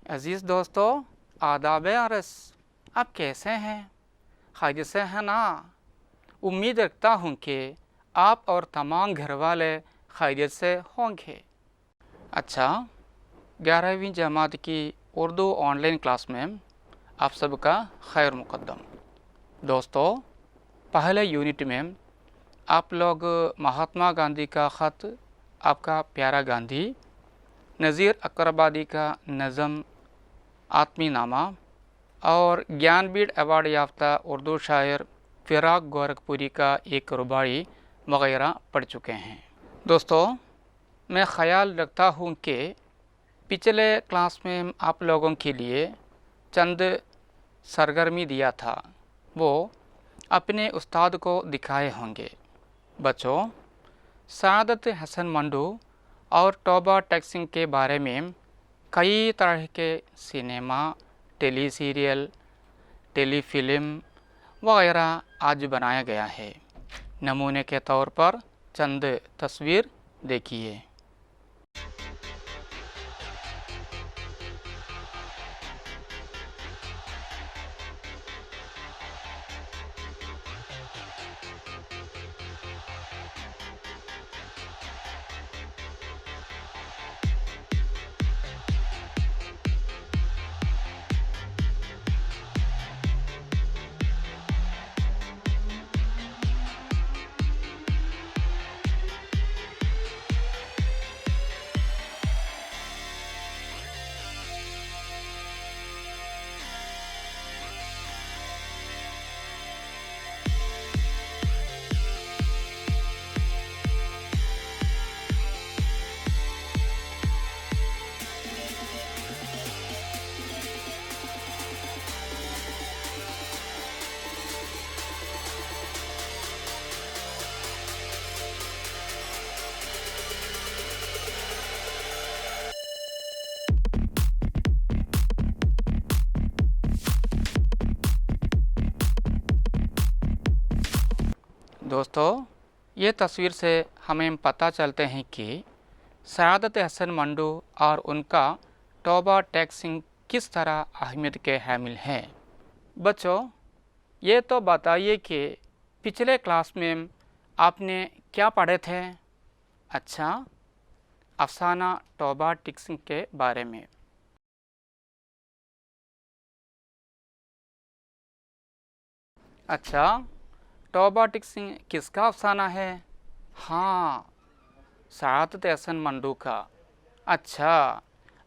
अज़ीज़ दोस्तों, आदाब अरस। आप कैसे हैं? खैरियत से हैं ना? उम्मीद रखता हूँ कि आप और तमाम घर वाले खैरियत से होंगे। अच्छा, 11वीं जमात की उर्दू ऑनलाइन क्लास में आप सबका खैर मुक़द्दम। दोस्तों, पहले यूनिट में आप लोग महात्मा गांधी का ख़त, आपका प्यारा गांधी, नज़ीर अकरबादी का नज़म आत्मी नामा और ज्ञानपीठ अवार्ड याफ्ता उर्दू शायर फ़िराक गोरखपुरी का एक रुबाई वगैरह पढ़ चुके हैं। दोस्तों, मैं ख़याल रखता हूँ कि पिछले क्लास में आप लोगों के लिए चंद सरगर्मी दिया था, वो अपने उस्ताद को दिखाए होंगे। बच्चों, सादत हसन मंडू और तौबा टेक्सिंग के बारे में कई तरह के सिनेमा, टेली सीरियल, टेलीफिल्म वगैरह आज बनाया गया है। नमूने के तौर पर चंद तस्वीर देखिए। दोस्तों, ये तस्वीर से हमें पता चलते हैं कि सादत हसन मंडू और उनका तौबा टेक्सिंग किस तरह अहमियत के हामिल हैं। बच्चों, ये तो बताइए कि पिछले क्लास में आपने क्या पढ़े थे? अच्छा, अफसाना तौबा टेक्सिंग के बारे में। अच्छा, तौबा टेक्सिंग किसका अफसाना है? हाँ, सादत हसन मंडू का। अच्छा,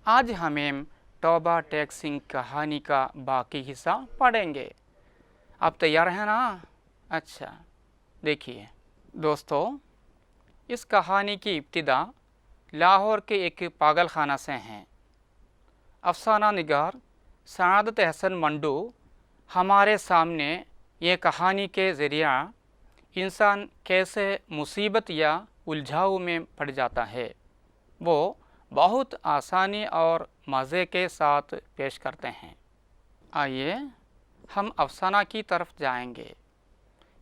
आज हमें तौबा टेक्सिंग कहानी का बाकी हिस्सा पढ़ेंगे। आप तैयार हैं ना? अच्छा, देखिए दोस्तों, इस कहानी की इब्तिदा लाहौर के एक पागल खाना से हैं। अफसाना निगार सादत हसन मंडू हमारे सामने ये कहानी के ज़रिया इंसान कैसे मुसीबत या उलझाव में पड़ जाता है, वो बहुत आसानी और मज़े के साथ पेश करते हैं। आइए हम अफसाना की तरफ जाएंगे।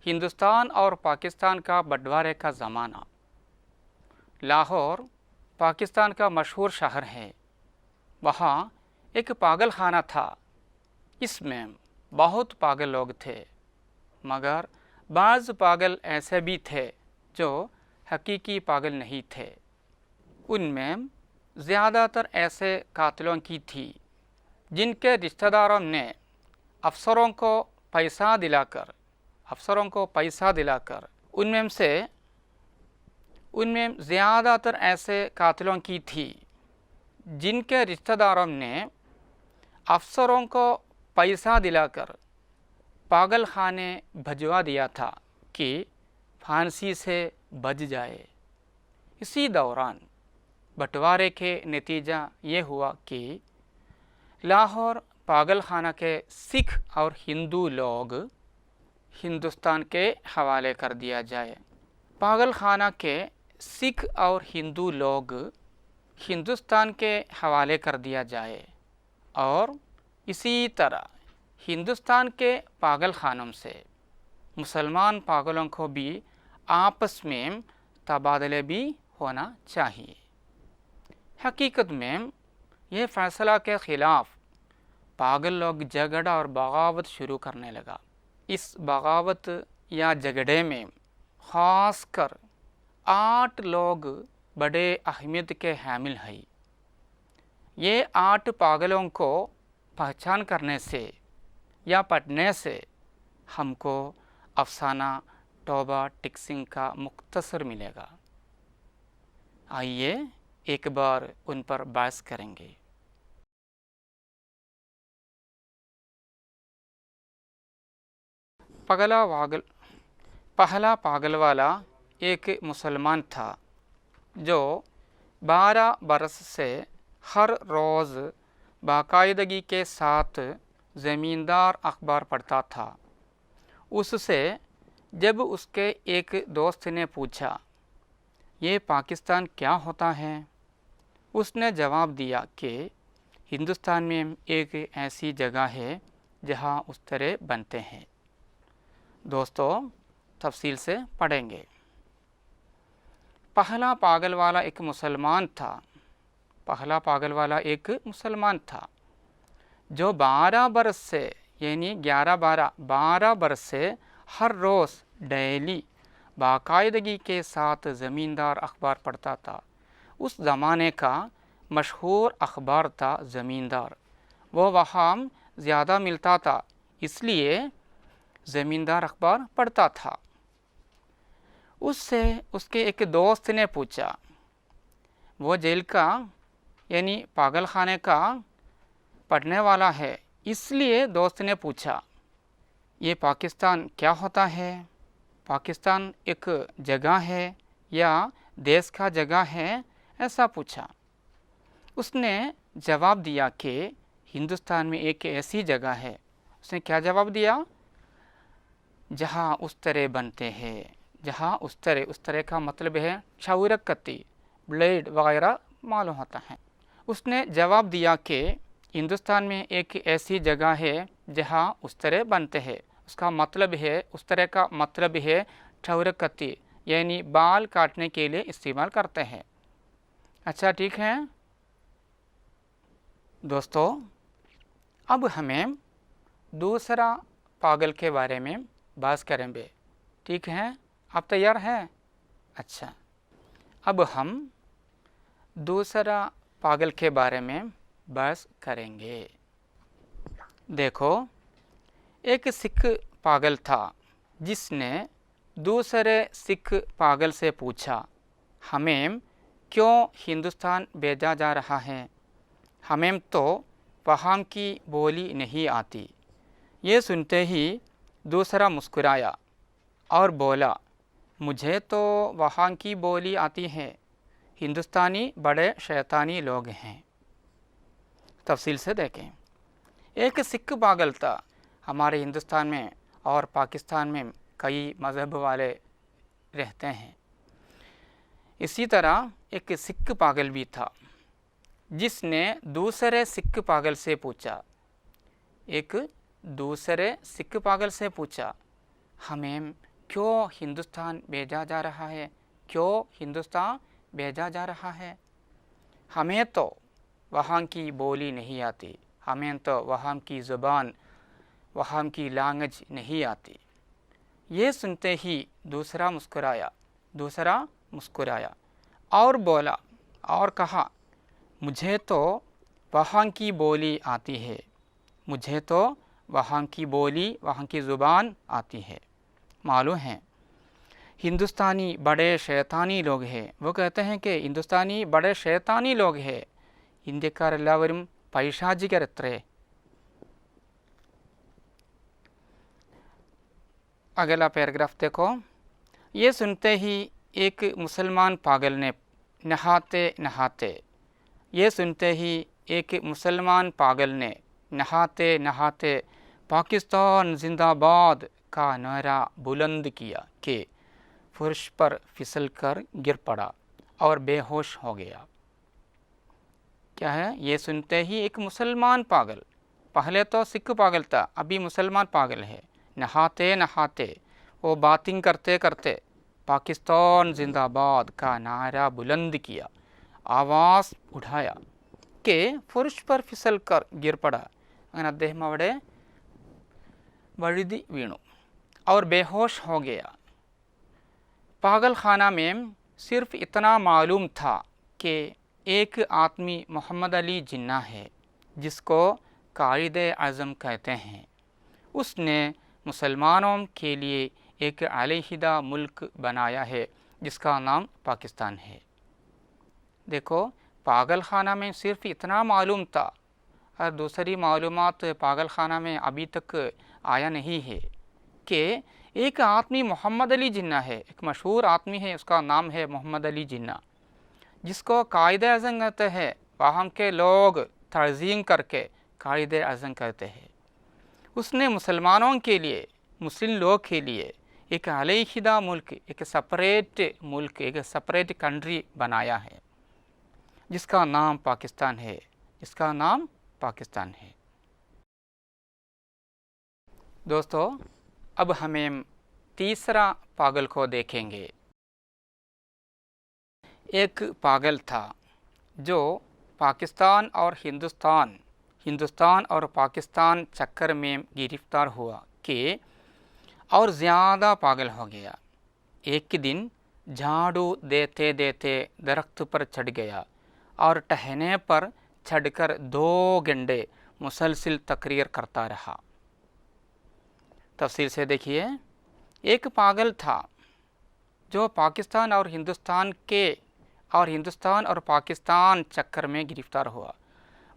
हिंदुस्तान और पाकिस्तान का बंटवारे का ज़माना। लाहौर पाकिस्तान का मशहूर शहर है। वहाँ एक पागल खाना था। इसमें बहुत पागल लोग थे, मगर बाज़ पागल ऐसे भी थे जो हकीकी पागल नहीं थे। उनमें ज़्यादातर ऐसे कातिलों की थी जिनके रिश्तेदारों ने अफसरों को पैसा दिलाकर उनमें ज़्यादातर ऐसे कातिलों की थी जिनके रिश्तेदारों ने अफसरों को पैसा दिलाकर पागल खाने भिजवा दिया था कि फांसी से बच जाए। इसी दौरान बंटवारे के नतीजा ये हुआ कि लाहौर पागल खाना के सिख और हिंदू लोग हिंदुस्तान के हवाले कर दिया जाए। पागल खाना के सिख और हिंदू लोग हिंदुस्तान के हवाले कर दिया जाए और इसी तरह हिंदुस्तान के पागल खानों से मुसलमान पागलों को भी आपस में तबादले भी होना चाहिए। हकीकत में ये फैसला के ख़िलाफ़ पागल लोग झगड़ा और बगावत शुरू करने लगा। इस बगावत या झगड़े में ख़ासकर 8 लोग बड़े अहमियत के हामिल हैं। ये 8 पागलों को पहचान करने से या पढ़ने से हमको अफसाना तौबा टिकसिंग का मुख्तसर मिलेगा। आइए एक बार उन पर बहस करेंगे। पहला पागल वाला एक मुसलमान था जो 12 बरस से हर रोज़ बाकायदगी के साथ ज़मींदार अखबार पढ़ता था। उससे जब उसके एक दोस्त ने पूछा, ये पाकिस्तान क्या होता है, उसने जवाब दिया कि हिंदुस्तान में एक ऐसी जगह है जहाँ उस तरह बनते हैं। दोस्तों, तफसील से पढ़ेंगे। पहला पागल वाला एक मुसलमान था। पहला पागल वाला एक मुसलमान था जो 12 बरस से यानी 12 बरस से हर रोज़ डेली बाकायदगी के साथ ज़मींदार अखबार पढ़ता था। उस ज़माने का मशहूर अखबार था ज़मींदार। वो वहाँ ज़्यादा मिलता था, इसलिए ज़मींदार अखबार पढ़ता था। उससे उसके एक दोस्त ने पूछा, वो जेल का यानी पागल खाने का पढ़ने वाला है, इसलिए दोस्त ने पूछा, ये पाकिस्तान क्या होता है? पाकिस्तान एक जगह है या देश का जगह है? ऐसा पूछा। उसने जवाब दिया कि हिंदुस्तान में एक ऐसी जगह है। उसने क्या जवाब दिया? जहाँ उस तरह बनते हैं। जहाँ उस तरह का मतलब है छाउरक कत्ती, ब्लेड वगैरह मालूम होता है। उसने जवाब दिया कि हिंदुस्तान में एक ऐसी जगह है जहाँ उस तरह बनते हैं। उसका मतलब है, उस तरह का मतलब है छाउरक कत्ती, यानी बाल काटने के लिए इस्तेमाल करते हैं। अच्छा, ठीक है दोस्तों, अब हमें दूसरा पागल के बारे में बात करेंगे। ठीक है, आप तैयार हैं? अच्छा, अब हम दूसरा पागल के बारे में बात करेंगे। देखो, एक सिख पागल था जिसने दूसरे सिख पागल से पूछा, हमें क्यों हिंदुस्तान भेजा जा रहा है? हमें तो वहाँ की बोली नहीं आती। ये सुनते ही दूसरा मुस्कुराया और बोला, मुझे तो वहाँ की बोली आती है। हिंदुस्तानी बड़े शैतानी लोग हैं। तफसील से देखें। एक सिख पागल था। हमारे हिंदुस्तान में और पाकिस्तान में कई मज़हब वाले रहते हैं। इसी तरह एक सिख पागल भी था जिसने दूसरे सिख पागल से पूछा, हमें क्यों हिंदुस्तान भेजा जा रहा है? क्यों हिंदुस्तान भेजा जा रहा है? हमें तो वहाँ की बोली नहीं आती। हमें तो वहाँ की ज़ुबान, वहाँ की लैंग्वेज नहीं आती। ये सुनते ही दूसरा मुस्कुराया और बोला और कहा, मुझे तो वहाँ की बोली आती है। मुझे तो वहाँ की बोली, वहाँ की ज़ुबान आती है। मालूम है हिंदुस्तानी बड़े शैतानी लोग हैं। वो कहते हैं कि हिंदुस्तानी बड़े शैतानी लोग हैं। ഇന്ത്യക്കാരെല്ലാവരും പൈശാചികരത്രേ। अगला पैराग्राफ देखो। ये सुनते ही एक मुसलमान पागल ने नहाते नहाते पाकिस्तान जिंदाबाद का नारा बुलंद किया कि फर्श पर फिसल कर गिर पड़ा और बेहोश हो गया। क्या है? ये सुनते ही एक मुसलमान पागल, पहले तो सिख पागल था, अभी मुसलमान पागल है। नहाते नहाते वो बातिंग करते करते पाकिस्तान जिंदाबाद का नारा बुलंद किया, आवाज़ उठाया के फुर्श पर फिसल कर गिर पड़ा। അങ്ങനെ അദ്ദേഹം അവിടെ वഴുതി വീണു और बेहोश हो गया। पागल खाना में सिर्फ इतना मालूम था कि एक आदमी मोहम्मद अली जिन्ना है जिसको कायद आज़म कहते हैं। उसने मुसलमानों के लिए एक अलहदा मुल्क बनाया है जिसका नाम पाकिस्तान है। देखो, पागल खाना में सिर्फ इतना मालूम था और दूसरी मालूमात पागल खाना में अभी तक आया नहीं है कि एक आदमी मोहम्मद अली जिन्ना है, एक मशहूर आदमी है, उसका नाम है मोहम्मद अली जिन्ना, जिसको कायद आज़म कहते हैं। वहाँ के लोग तज़ीम करके कायद आज़म कहते हैं। उसने मुसलमानों के लिए, मुस्लिम लोग के लिए एक अलहदा मुल्क, एक सेपरेट कंट्री बनाया है जिसका नाम पाकिस्तान है, जिसका नाम पाकिस्तान है। दोस्तों, अब हमें तीसरा पागल को देखेंगे। एक पागल था जो पाकिस्तान और हिंदुस्तान और पाकिस्तान चक्कर में गिरफ्तार हुआ कि और ज़्यादा पागल हो गया। एक दिन झाड़ू देते देते दरख्त पर चढ़ गया और टहने पर चढ़कर 2 घंटे मुसलसिल तकरीर करता रहा। तफसील से देखिए, एक पागल था जो पाकिस्तान और हिंदुस्तान और पाकिस्तान चक्कर में गिरफ्तार हुआ।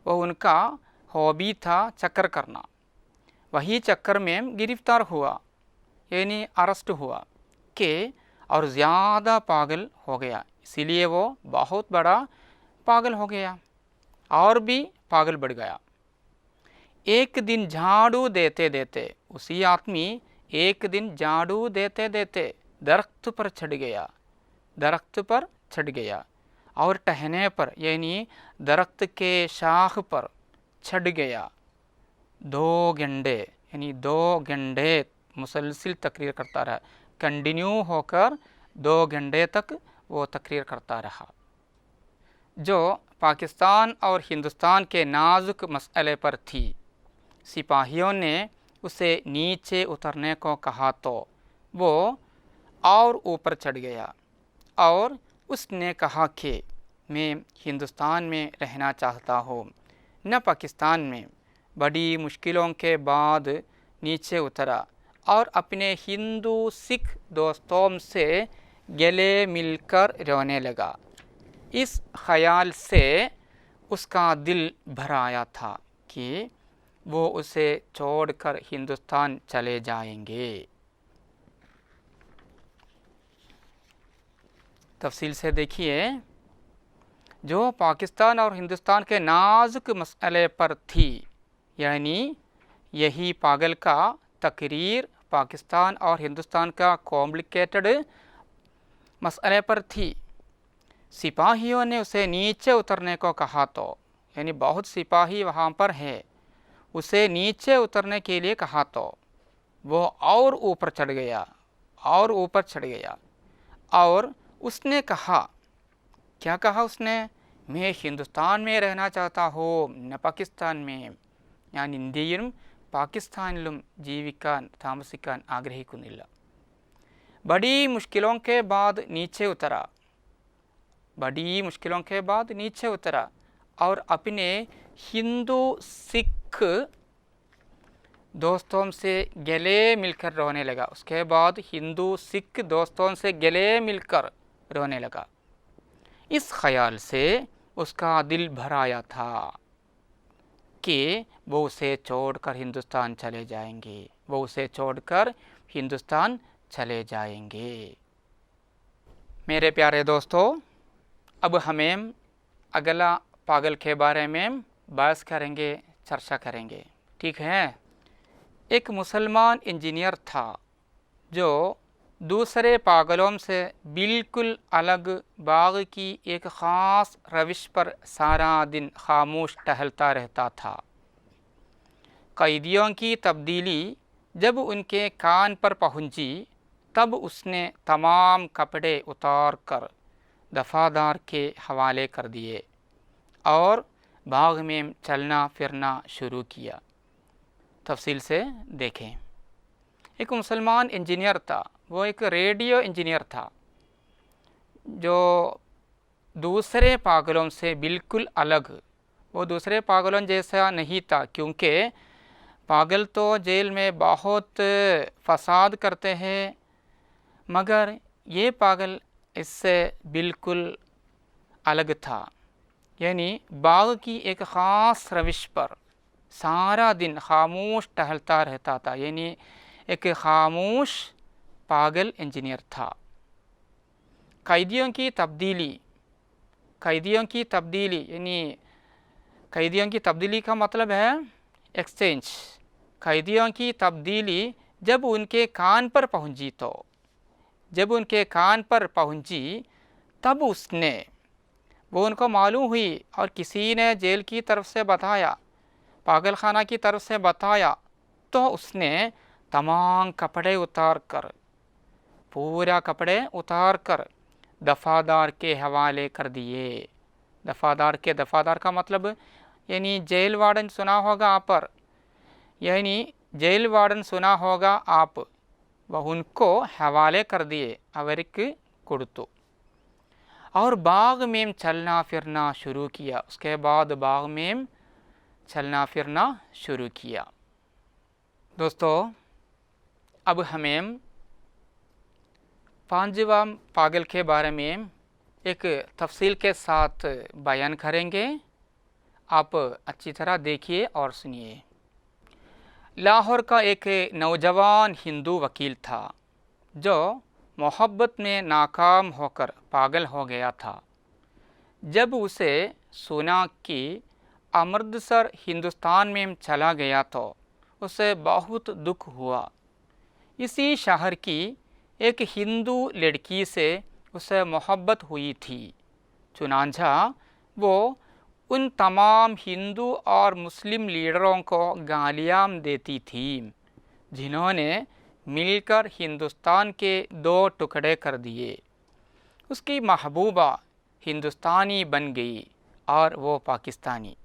वह उनका हॉबी था चक्कर करना, वही चक्कर में गिरफ्तार हुआ, यानी अरेस्ट हुआ कि और ज़्यादा पागल हो गया। इसीलिए वो बहुत बड़ा पागल हो गया और भी पागल बढ़ गया। एक दिन झाड़ू देते देते उसी आदमी एक दिन झाड़ू देते देते दरख्त पर चढ़ गया और टहने पर, यानी दरख्त के शाख पर चढ़ गया। 2 घंटे, यानी 2 घंटे मुसलसिल तकरीर करता रहा, कंटिन्यू होकर 2 घंटे तक वो तकरीर करता रहा, जो पाकिस्तान और हिंदुस्तान के नाजुक मसले पर थी। सिपाहियों ने उसे नीचे उतरने को कहा तो वो और ऊपर चढ़ गया और उसने कहा कि मैं हिंदुस्तान में रहना चाहता हूँ, न पाकिस्तान में। बड़ी मुश्किलों के बाद नीचे उतरा और अपने हिंदू सिख दोस्तों से गले मिलकर रोने लगा। इस ख्याल से उसका दिल भर आया था कि वो उसे छोड़कर हिंदुस्तान चले जाएंगे। तफसील से देखिए, जो पाकिस्तान और हिंदुस्तान के नाजुक मसले पर थी, यानी यही पागल का तकरीर पाकिस्तान और हिंदुस्तान का कॉम्प्लिकेटेड मसले पर थी। सिपाहियों ने उसे नीचे उतरने को कहा तो, यानी बहुत सिपाही वहाँ पर है, उसे नीचे उतरने के लिए कहा तो वो और ऊपर चढ़ गया और उसने कहा, क्या कहा उसने? मैं हिंदुस्तान में रहना चाहता हूँ, न पाकिस्तान में. ഞാൻ ഇന്ത്യയിലും പാകിസ്ഥാനിലും ജീവിക്കാൻ താമസിക്കാൻ ആഗ്രഹിക്കുന്നില്ല. बड़ी मुश्किलों के बाद नीचे उतरा और अपने हिंदू सिख दोस्तों से गले मिलकर रोने लगा. उसके बाद हिंदू सिख दोस्तों से गले मिलकर रोने लगा. इस ख्याल से उसका दिल भर आया था कि वो उसे छोड़कर हिंदुस्तान चले जाएंगे. मेरे प्यारे दोस्तों, अब हमें अगला पागल के बारे में बहस करेंगे, चर्चा करेंगे. ठीक है. एक मुसलमान इंजीनियर था जो दूसरे पागलों से बिल्कुल अलग बाग की एक ख़ास रविश पर सारा दिन खामोश टहलता रहता था. कैदियों की तब्दीली जब उनके कान पर पहुंची तब उसने तमाम कपड़े उतार कर दफादार के हवाले कर दिए और बाग में चलना फिरना शुरू किया। तफसील से देखें। एक मुसलमान इंजीनियर था, वो एक रेडियो इंजीनियर था जो दूसरे पागलों से बिल्कुल अलग, वो दूसरे पागलों जैसा नहीं था, क्योंकि पागल तो जेल में बहुत फसाद करते हैं, मगर ये पागल इससे बिल्कुल अलग था। यानी बाग की एक ख़ास रविश पर सारा दिन खामोश टहलता रहता था, यानी एक खामोश पागल इंजीनियर था। कैदियों की तब्दीली यानी कैदियों की तब्दीली का मतलब है एक्सचेंज। कैदियों की तब्दीली जब उनके कान पर पहुंची तब वो उनको मालूम हुई, और किसी ने जेल की तरफ से बताया, पागल खाना की तरफ से बताया, तो उसने तमाम पूरा कपड़े उतार कर दफ़ादार के हवाले कर दिए। दफ़ादार का मतलब यानी जेल वार्डन सुना होगा आप पर, यानी जेल वार्डन सुना होगा आप, वह उनको हवाले कर दिए, अवरिक कुड़तु। और बाग में चलना फिरना शुरू किया। उसके बाद बाग में चलना फिरना शुरू किया। दोस्तों, अब हमें पांचवा पागल के बारे में एक तफसील के साथ बयान करेंगे। आप अच्छी तरह देखिए और सुनिए। लाहौर का एक नौजवान हिंदू वकील था जो मोहब्बत में नाकाम होकर पागल हो गया था। जब उसे सुना कि अमृतसर हिंदुस्तान में चला गया तो उसे बहुत दुख हुआ। इसी शहर की एक हिंदू लड़की से उसे मोहब्बत हुई थी। चुनांचा वो उन तमाम हिंदू और मुस्लिम लीडरों को गालियाँ देती थी जिन्होंने मिलकर हिंदुस्तान के 2 टुकड़े कर दिए। उसकी महबूबा हिंदुस्तानी बन गई और वो पाकिस्तानी।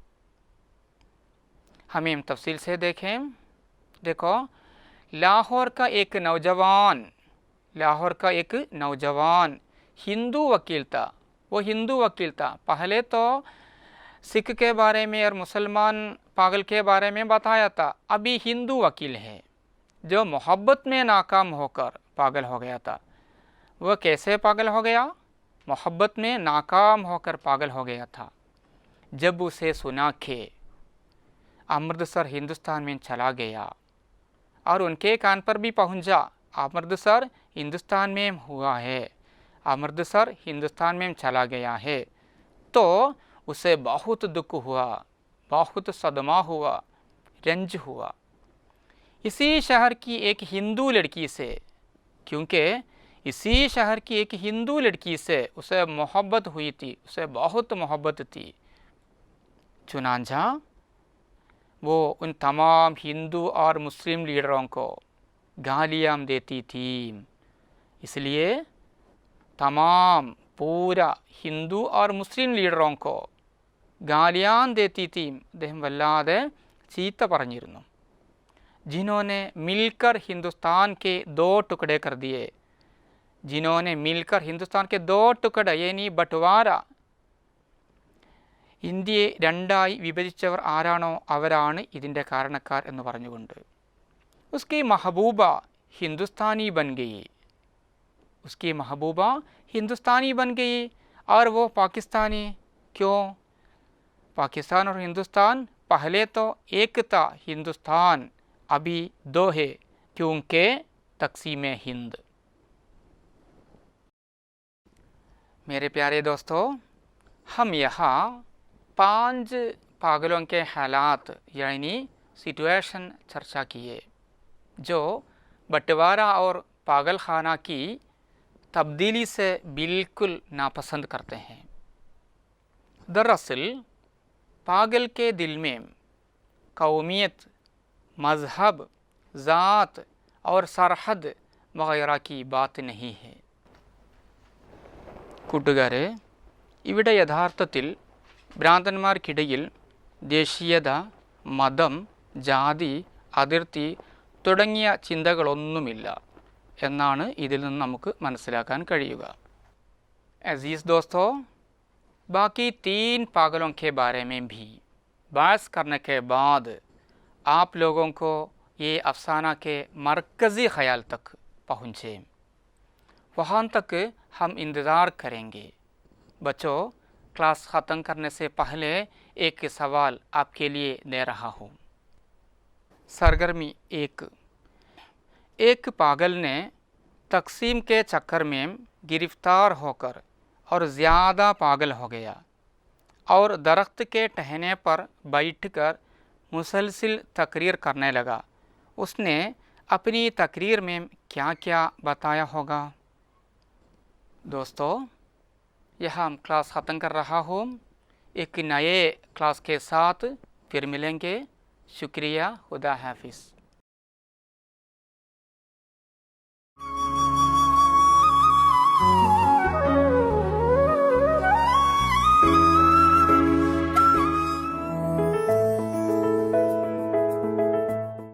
हमें तफसील से देखें। देखो, लाहौर का एक नौजवान हिंदू वकील था। वो हिंदू वकील था। पहले तो सिख के बारे में और मुसलमान पागल के बारे में बताया था, अभी हिंदू वकील है जो मोहब्बत में नाकाम होकर पागल हो गया था। वह कैसे पागल हो गया? मोहब्बत में नाकाम होकर पागल हो गया था। जब उसे सुना कि अमृतसर हिंदुस्तान में चला गया और उनके कान पर भी पहुंचा, अमृतसर हिंदुस्तान में हुआ है, अमृतसर हिंदुस्तान में चला गया है, तो उसे बहुत दुख हुआ, बहुत सदमा हुआ, रंज हुआ। इसी शहर की एक हिंदू लड़की से, क्योंकि इसी शहर की एक हिंदू लड़की से उसे मोहब्बत हुई थी, उसे बहुत मोहब्बत थी। चुनांचा वो उन तमाम हिंदू और मुस्लिम लीडरों को गालियाँ देती थी। इसलिए तमाम पूरा हिंदू और मुस्लिम लीडरों को गालियाँ देती थी। അദ്ദേഹം വല്ലാതെ ചീത്ത പറഞ്ഞിരുന്നു। जिन्होंने मिलकर हिंदुस्तान के 2 टुकड़े कर दिए, जिन्होंने मिलकर हिंदुस्तान के 2 टुकड़े यानी बंटवारा, ഇന്ത്യയെ 2ആയി വിഭജിച്ചവർ ആരാണോ അവരാണ് ഇതിൻ്റെ കാരണക്കാർ എന്ന് പറഞ്ഞുകൊണ്ട് उसकी महबूबा हिंदुस्तानी बन गई, उसकी महबूबा हिंदुस्तानी बन गई और वो पाकिस्तानी। क्यों? पाकिस्तान और हिंदुस्तान पहले तो एक था हिंदुस्तान, अभी 2 है क्योंकि तकसीम हिंद। मेरे प्यारे दोस्तों, हम यहाँ 5 पागलों के हालात यानी सिचुएशन चर्चा किए जो बंटवारा और पागल खाना की तब्दीली से बिल्कुल नापसंद करते हैं। दरअसल पागल के दिल में कौमियत, मज़हब, ज़ात और सरहद वगैरह की बात नहीं है। കൂട്ടുകാരെ, ഇവിടെ യഥാർത്ഥത്തിൽ ഭ്രാന്തന്മാർക്കിടയിൽ ദേശീയത, മതം, ജാതി, അതിർത്തി തുടങ്ങിയ ചിന്തകളൊന്നുമില്ല എന്നാണ് ഇതിൽ നിന്ന് നമുക്ക് മനസ്സിലാക്കാൻ കഴിയുക. अजीज़ दोस्तों, बाकी 3 पागलों के बारे में भी बहस करने के बाद आप लोगों को ये अफसाना के मरकज़ी ख़याल तक पहुँचे, वहाँ तक हम इंतज़ार करेंगे. बच्चों, क्लास ख़त्म करने से पहले एक सवाल आपके लिए दे रहा हूँ. सरगर्मी 1. एक पागल ने तकसीम के चक्कर में गिरफ्तार होकर और ज़्यादा पागल हो गया और दरख्त के टहने पर बैठकर मुसलसिल तकरीर करने लगा. उसने अपनी तकरीर में क्या क्या बताया होगा? दोस्तों, यह हम क्लास ख़त्म कर रहा हूँ. एक नए क्लास के साथ फिर मिलेंगे. शुक्रिया. खुदा हाफिज़.